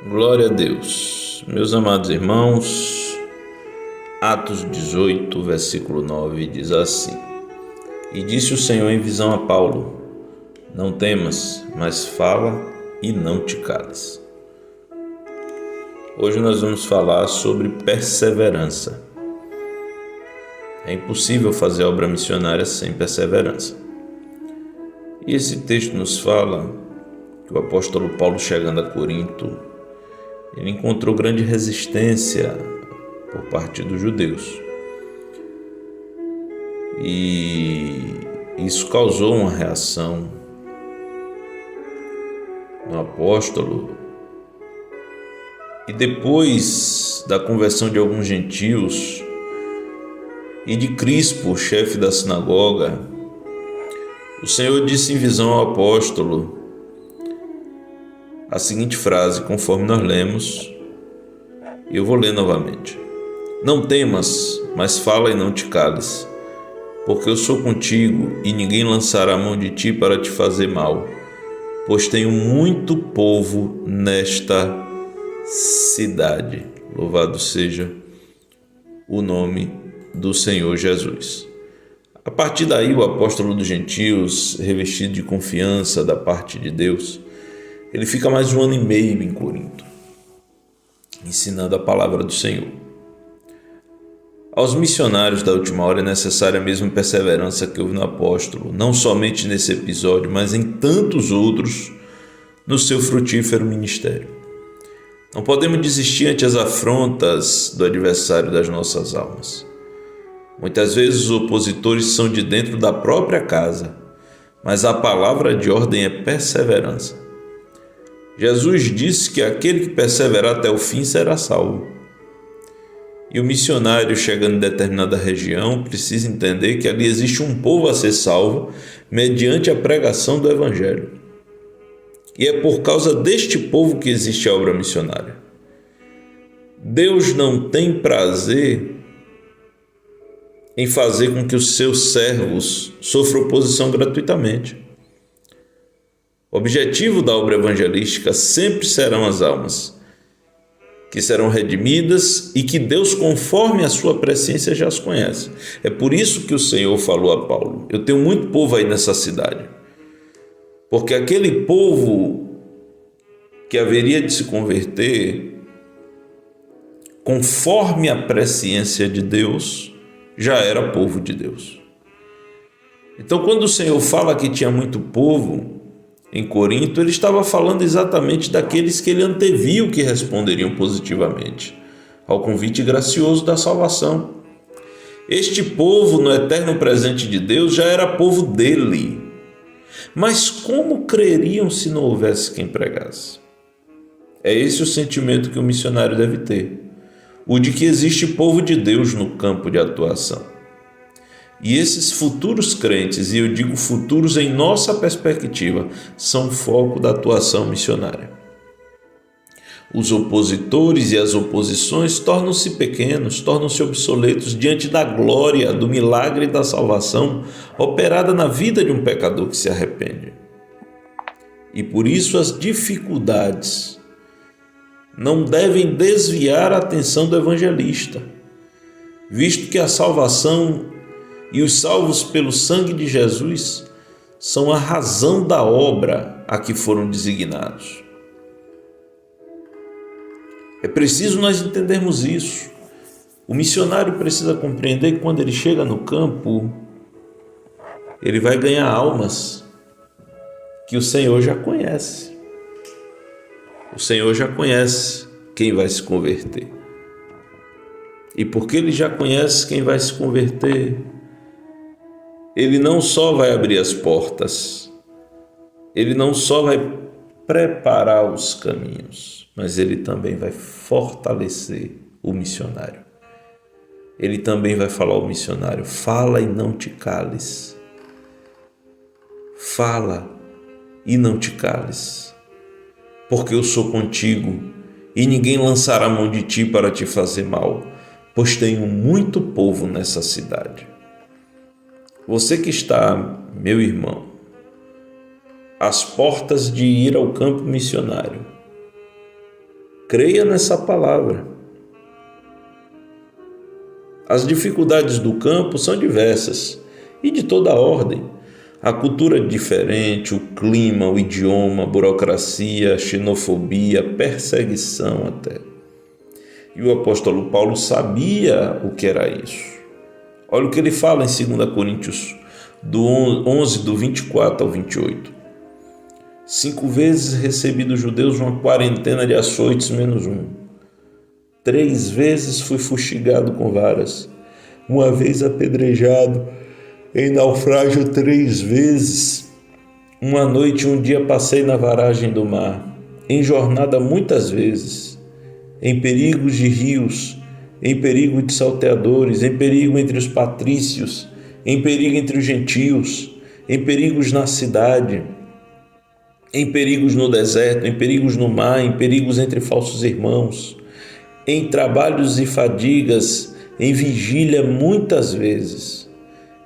Glória a Deus. Meus amados irmãos, Atos 18, versículo 9 diz assim: E disse o Senhor em visão a Paulo: Não temas, mas fala e não te cales. Hoje nós vamos falar sobre perseverança. É impossível fazer obra missionária sem perseverança. E esse texto nos fala que o apóstolo Paulo, chegando a Corinto, ele encontrou grande resistência por parte dos judeus. E isso causou uma reação no apóstolo. E depois da conversão de alguns gentios e de Crispo, chefe da sinagoga, o Senhor disse em visão ao apóstolo a seguinte frase, conforme nós lemos, e eu vou ler novamente: Não temas, mas fala e não te cales, porque eu sou contigo e ninguém lançará a mão de ti para te fazer mal, pois tenho muito povo nesta cidade. Louvado seja o nome do Senhor Jesus. A partir daí, o apóstolo dos gentios, revestido de confiança da parte de Deus, ele fica mais 1 ano e meio em Corinto, ensinando a palavra do Senhor. Aos missionários da última hora é necessária a mesma perseverança que houve no apóstolo, não somente nesse episódio, mas em tantos outros no seu frutífero ministério. Não podemos desistir ante as afrontas do adversário das nossas almas. Muitas vezes os opositores são de dentro da própria casa, mas a palavra de ordem é perseverança. Jesus disse que aquele que perseverar até o fim será salvo. E o missionário, chegando em determinada região, precisa entender que ali existe um povo a ser salvo mediante a pregação do Evangelho. E é por causa deste povo que existe a obra missionária. Deus não tem prazer em fazer com que os seus servos sofram oposição gratuitamente. O objetivo da obra evangelística sempre serão as almas, que serão redimidas e que Deus, conforme a sua presciência, já as conhece. É por isso que o Senhor falou a Paulo: Eu tenho muito povo aí nessa cidade. Porque aquele povo que haveria de se converter, conforme a presciência de Deus, já era povo de Deus. Então, quando o Senhor fala que tinha muito povo em Corinto, ele estava falando exatamente daqueles que ele anteviu que responderiam positivamente ao convite gracioso da salvação. Este povo, no eterno presente de Deus, já era povo dele. Mas como creriam se não houvesse quem pregasse? É esse o sentimento que o missionário deve ter, o de que existe povo de Deus no campo de atuação. E esses futuros crentes, e eu digo futuros em nossa perspectiva, são o foco da atuação missionária. Os opositores e as oposições tornam-se pequenos, tornam-se obsoletos diante da glória, do milagre da salvação operada na vida de um pecador que se arrepende. E por isso as dificuldades não devem desviar a atenção do evangelista, visto que a salvação e os salvos pelo sangue de Jesus são a razão da obra a que foram designados. É preciso nós entendermos isso. O missionário precisa compreender que quando ele chega no campo, ele vai ganhar almas que o Senhor já conhece. O Senhor já conhece quem vai se converter. E porque ele já conhece quem vai se converter, ele não só vai abrir as portas, ele não só vai preparar os caminhos, mas ele também vai fortalecer o missionário. Ele também vai falar ao missionário: fala e não te cales. Fala e não te cales, porque eu sou contigo e ninguém lançará a mão de ti para te fazer mal, pois tenho muito povo nessa cidade. Você que está, meu irmão, às portas de ir ao campo missionário, Creia nessa palavra. As dificuldades do campo são diversas e de toda a ordem. A cultura é diferente, o clima, o idioma, a burocracia, a xenofobia, a perseguição até. E o apóstolo Paulo sabia o que era isso. Olha o que ele fala em 2 Coríntios do 11, do 24 ao 28. 5 vezes recebi dos judeus uma quarentena de açoites menos um. 3 vezes fui fustigado com varas. 1 vez apedrejado. Em naufrágio 3 vezes. 1 noite e 1 dia passei na varagem do mar. Em jornada muitas vezes. Em perigos de rios. Em perigo de salteadores. Em perigo entre os patrícios. Em perigo entre os gentios. Em perigos na cidade. Em perigos no deserto. Em perigos no mar. Em perigos entre falsos irmãos. Em trabalhos e fadigas. Em vigília muitas vezes.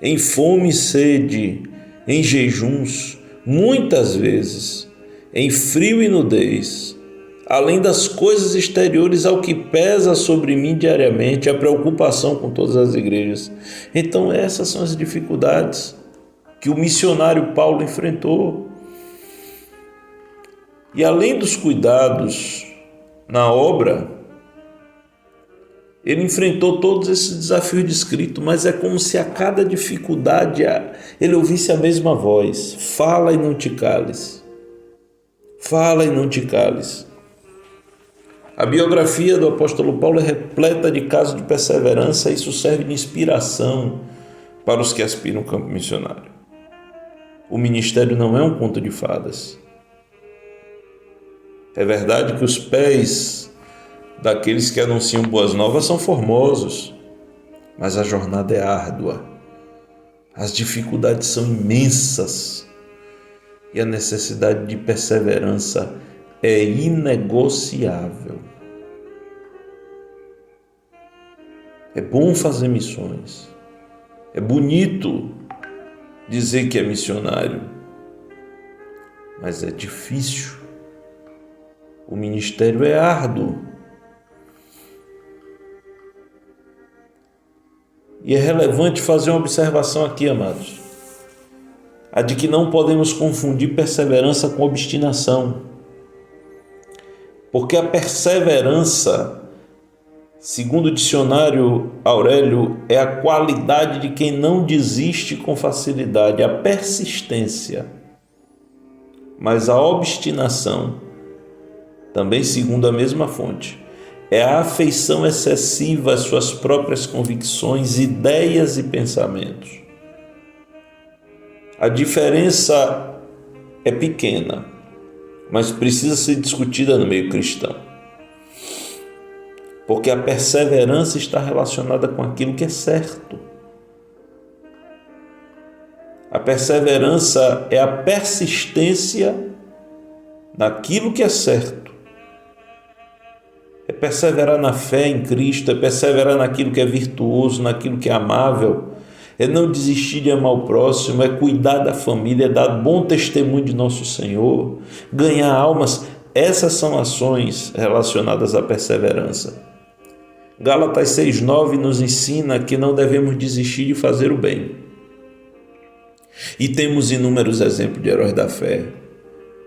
Em fome e sede, em jejuns, muitas vezes, em frio e nudez, além das coisas exteriores ao que pesa sobre mim diariamente, a preocupação com todas as igrejas. Então essas são as dificuldades que o missionário Paulo enfrentou. E além dos cuidados na obra, ele enfrentou todos esses desafios descritos, mas é como se a cada dificuldade ele ouvisse a mesma voz: fala e não te cales. Fala e não te cales. A biografia do apóstolo Paulo é repleta de casos de perseverança e isso serve de inspiração para os que aspiram ao campo missionário. O ministério não é um conto de fadas. É verdade que os pés daqueles que anunciam boas novas são formosos, mas a jornada é árdua, as dificuldades são imensas e a necessidade de perseverança é inegociável. É bom fazer missões, é bonito dizer que é missionário, mas é difícil, o ministério é árduo. E é relevante fazer uma observação aqui, amados, a de que não podemos confundir perseverança com obstinação, porque a perseverança, segundo o dicionário Aurélio, é a qualidade de quem não desiste com facilidade, a persistência. Mas a obstinação, também segundo a mesma fonte, é a afeição excessiva às suas próprias convicções, ideias e pensamentos. A diferença é pequena, mas precisa ser discutida no meio cristão. Porque a perseverança está relacionada com aquilo que é certo. A perseverança é a persistência naquilo que é certo. É perseverar na fé em Cristo, é perseverar naquilo que é virtuoso, naquilo que é amável, é não desistir de amar o próximo, é cuidar da família, é dar bom testemunho de nosso Senhor, ganhar almas. Essas são ações relacionadas à perseverança. Gálatas 6,9 nos ensina que não devemos desistir de fazer o bem. E temos inúmeros exemplos de heróis da fé,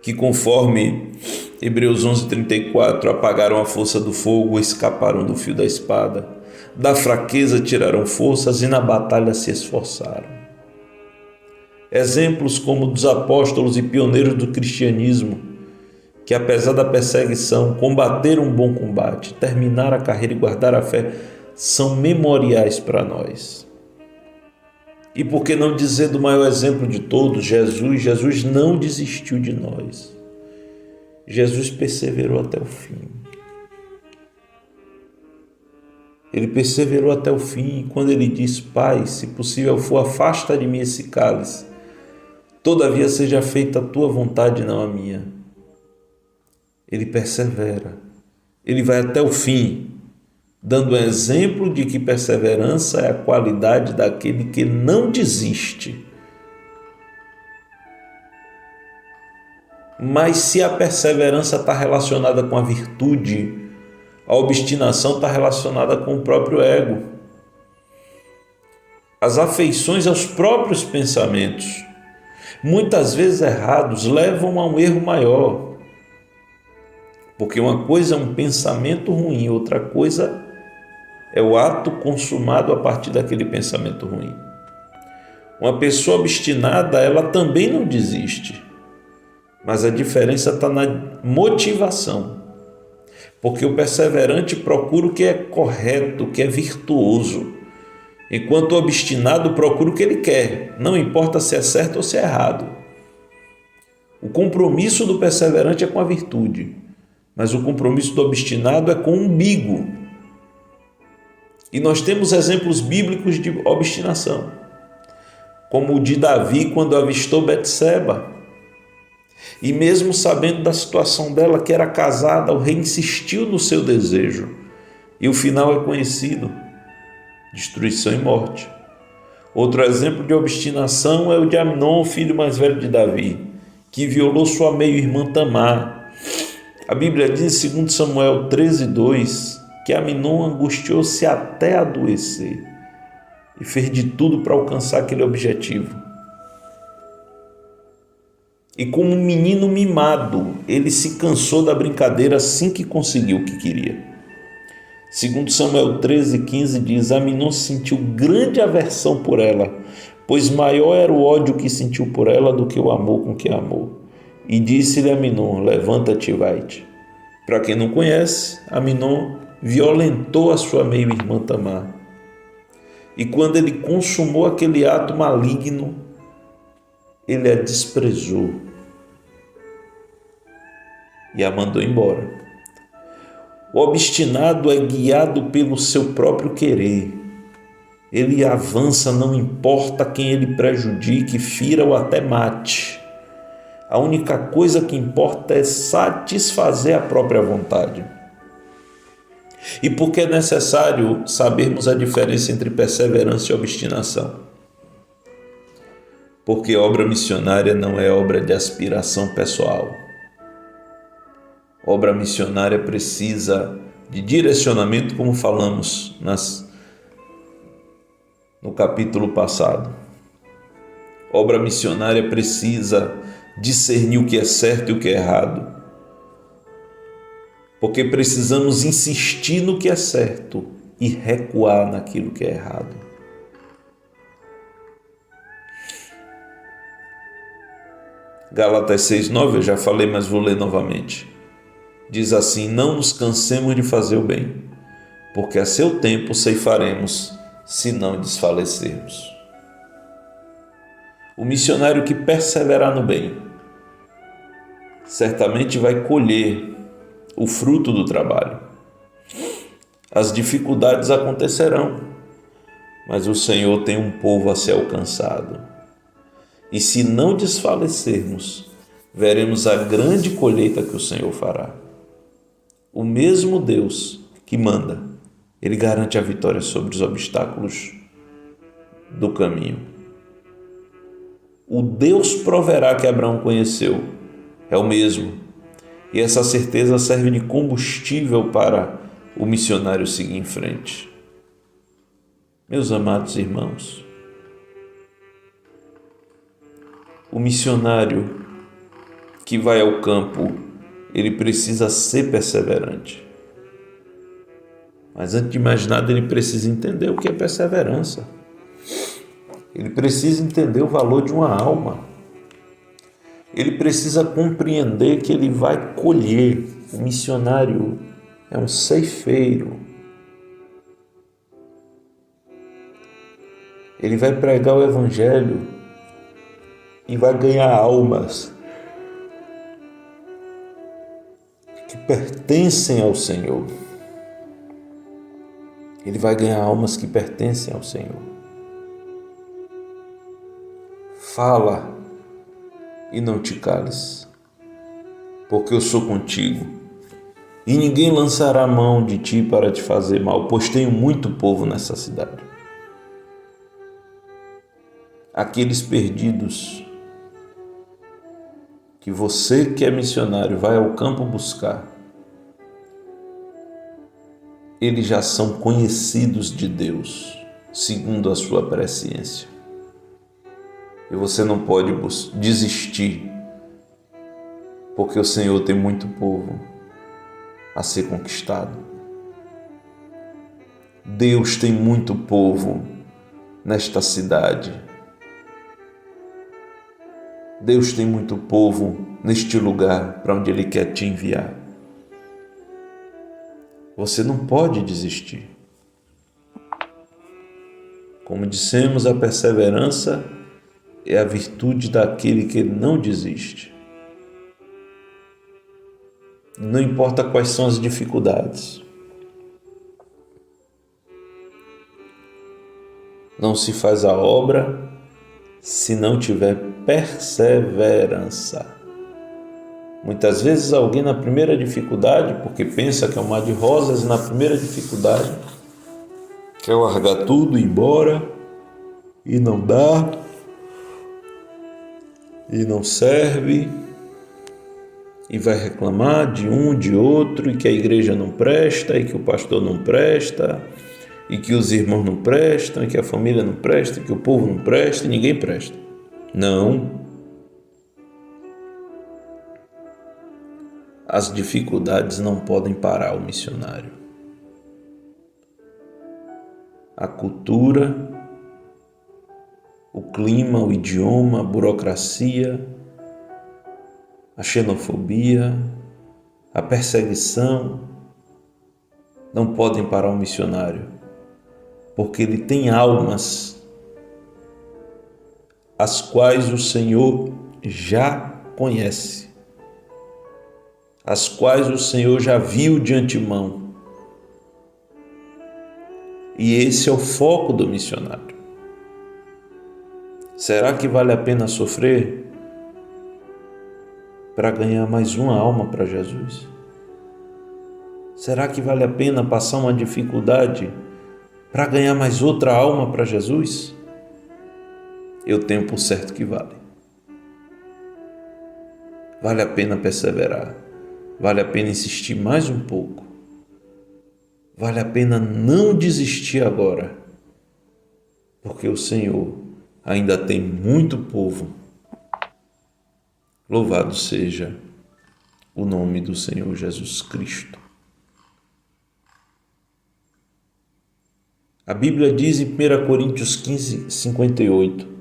que conforme Hebreus 11,34, apagaram a força do fogo, escaparam do fio da espada, da fraqueza tiraram forças e na batalha se esforçaram. Exemplos como dos apóstolos e pioneiros do cristianismo, que apesar da perseguição, combateram um bom combate, terminaram a carreira e guardaram a fé, são memoriais para nós. E por que não dizer do maior exemplo de todos, Jesus? Jesus não desistiu de nós. Jesus perseverou até o fim. Ele perseverou até o fim, e quando ele diz: Pai, se possível for, afasta de mim esse cálice, todavia seja feita a tua vontade, não a minha. Ele persevera, ele vai até o fim, dando um exemplo de que perseverança é a qualidade daquele que não desiste. Mas se a perseverança está relacionada com a virtude, A obstinação está relacionada com o próprio ego. As afeições aos próprios pensamentos, muitas vezes errados, levam a um erro maior. Porque uma coisa é um pensamento ruim, outra coisa é o ato consumado a partir daquele pensamento ruim. Uma pessoa obstinada, ela também não desiste, mas a diferença está na motivação. Porque o perseverante procura o que é correto, o que é virtuoso, enquanto o obstinado procura o que ele quer, não importa se é certo ou se é errado. O compromisso do perseverante é com a virtude, mas o compromisso do obstinado é com o umbigo. E nós temos exemplos bíblicos de obstinação, como o de Davi quando avistou Betseba. E mesmo sabendo da situação dela, que era casada, o rei insistiu no seu desejo. E o final é conhecido: destruição e morte. Outro exemplo de obstinação é o de Amnon, filho mais velho de Davi, que violou sua meio-irmã Tamar. A Bíblia diz, segundo Samuel 13:2, que Amnon angustiou-se até adoecer e fez de tudo para alcançar aquele objetivo. E como um menino mimado, ele se cansou da brincadeira assim que conseguiu o que queria. Segundo Samuel 13:15 diz, Amnon sentiu grande aversão por ela, pois maior era o ódio que sentiu por ela do que o amor com que a amou. E disse-lhe Amnon, levanta-te e vai-te. Para quem não conhece, Amnon violentou a sua meio-irmã Tamar. E quando ele consumou aquele ato maligno, ele a desprezou e a mandou embora. O obstinado é guiado pelo seu próprio querer. Ele avança, não importa quem ele prejudique, fira ou até mate. A única coisa que importa é satisfazer a própria vontade. E por que é necessário sabermos a diferença entre perseverança e obstinação? Porque obra missionária não é obra de aspiração pessoal. Obra missionária precisa de direcionamento, como falamos no capítulo passado. Obra missionária precisa discernir o que é certo e o que é errado. Porque precisamos insistir no que é certo e recuar naquilo que é errado. Gálatas 6:9, eu já falei, mas vou ler novamente. Diz assim, não nos cansemos de fazer o bem, porque a seu tempo ceifaremos, se não desfalecermos. O missionário que perseverar no bem, certamente vai colher o fruto do trabalho. As dificuldades acontecerão, mas o Senhor tem um povo a ser alcançado. E se não desfalecermos, veremos a grande colheita que o Senhor fará. O mesmo Deus que manda, Ele garante a vitória sobre os obstáculos do caminho. O Deus proverá que Abraão conheceu é o mesmo. E essa certeza serve de combustível para o missionário seguir em frente. Meus amados irmãos, o missionário que vai ao campo, ele precisa ser perseverante. Mas antes de mais nada, ele precisa entender o que é perseverança. Ele precisa entender o valor de uma alma. Ele precisa compreender que ele vai colher. O missionário é um ceifeiro. Ele vai pregar o evangelho e vai ganhar almas que pertencem ao Senhor. Ele vai ganhar almas que pertencem ao Senhor. Fala e não te cales, porque eu sou contigo, e ninguém lançará a mão de ti para te fazer mal, pois tenho muito povo nessa cidade. Aqueles perdidos que você que é missionário vai ao campo buscar, eles já são conhecidos de Deus, segundo a sua presciência. E você não pode desistir, porque o Senhor tem muito povo a ser conquistado. Deus tem muito povo nesta cidade. Deus tem muito povo neste lugar para onde Ele quer te enviar. Você não pode desistir. Como dissemos, a perseverança é a virtude daquele que não desiste. Não importa quais são as dificuldades. Não se faz a obra se não tiver perseverança. Muitas vezes alguém na primeira dificuldade, porque pensa que é um mar de rosas, e na primeira dificuldade quer largar tudo e ir embora, e não dá, e não serve, e vai reclamar de um, de outro, e que a igreja não presta, e que o pastor não presta, e que os irmãos não prestam, e que a família não presta, e que o povo não presta, e ninguém presta. Não. As dificuldades não podem parar o missionário. A cultura, o clima, o idioma, a burocracia, a xenofobia, a perseguição não podem parar o missionário, porque ele tem almas as quais o Senhor já conhece, as quais o Senhor já viu de antemão. E esse é o foco do missionário. Será que vale a pena sofrer para ganhar mais uma alma para Jesus? Será que vale a pena passar uma dificuldade para ganhar mais outra alma para Jesus? Eu tenho por certo que vale. Vale a pena perseverar. Vale a pena insistir mais um pouco. Vale a pena não desistir agora, porque o Senhor ainda tem muito povo. Louvado seja o nome do Senhor Jesus Cristo. A Bíblia diz em 1 Coríntios 15, 58: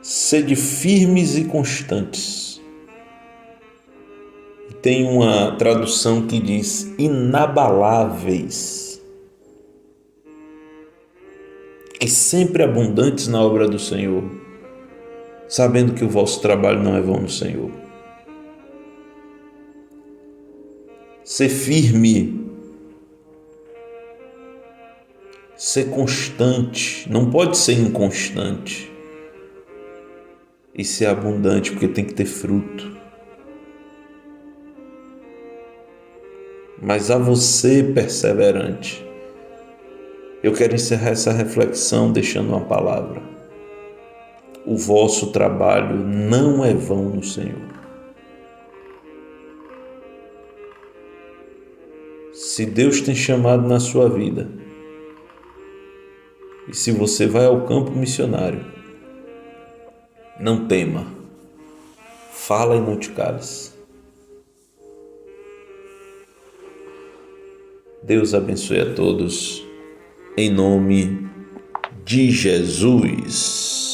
sede firmes e constantes. E tem uma tradução que diz inabaláveis e sempre abundantes na obra do Senhor, sabendo que o vosso trabalho não é vão no Senhor. Ser firme, ser constante, não pode ser inconstante, e ser abundante, porque tem que ter fruto. Mas a você, perseverante, eu quero encerrar essa reflexão deixando uma palavra: o vosso trabalho não é vão no Senhor. Se Deus tem chamado na sua vida, e se você vai ao campo missionário, não tema, fala e não te cales. Deus abençoe a todos, em nome de Jesus.